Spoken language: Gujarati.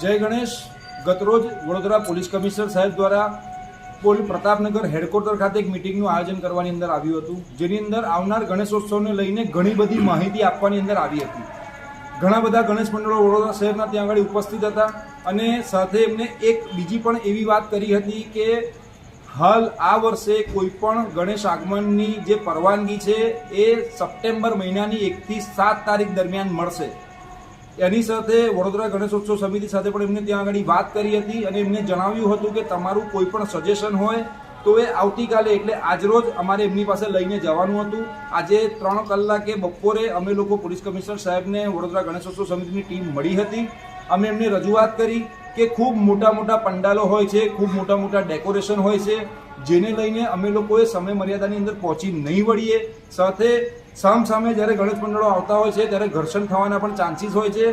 જય ગણેશ. ગતરોજ વડોદરા પોલીસ કમિશનર સાહેબ દ્વારા પ્રતાપનગર હેડક્વાર્ટર ખાતે એક મિટિંગનું આયોજન કરવાની અંદર આવ્યું હતું, જેની અંદર આવનાર ગણેશોત્સવને લઈને ઘણી બધી માહિતી આપવાની અંદર આવી હતી. ઘણા બધા ગણેશ મંડળો વડોદરા શહેરના ત્યાં આગળ ઉપસ્થિત હતા અને સાથે એમને એક બીજી પણ એવી વાત કરી હતી કે હાલ આ વર્ષે કોઈ પણ ગણેશ આગમનની જે પરવાનગી છે એ સપ્ટેમ્બર મહિનાની 1 થી 7 તારીખ દરમિયાન મળશે. એની સાથે વડોદરા ગણેશોત્સવ સમિતિ સાથે પણ એમને ત્યાં આગળ વાત કરી હતી અને એમને જણાવ્યું હતું કે તમારું કોઈ પણ સજેશન હોય તો એ આવતીકાલે એટલે આજરોજ અમારે એમની પાસે લઈને જવાનું હતું. આજે 3 કલાકે બપોરે અમે લોકો પોલીસ કમિશનર સાહેબને વડોદરા ગણેશોત્સવ સમિતિની ટીમ મળી હતી. અમે એમને રજૂઆત કરી કે ખૂબ મોટા મોટા પંડાલો હોય છે, ખૂબ મોટા મોટા ડેકોરેશન હોય છે, જેને લઈને અમે લોકોએ સમય મર્યાદાની અંદર પહોંચી નહીં વળીએ. સાથે સામે જ્યારે ગણેશ મંડળો આવતા હોય છે ત્યારે ઘર્ષણ થવાના પણ ચાન્સીસ હોય છે.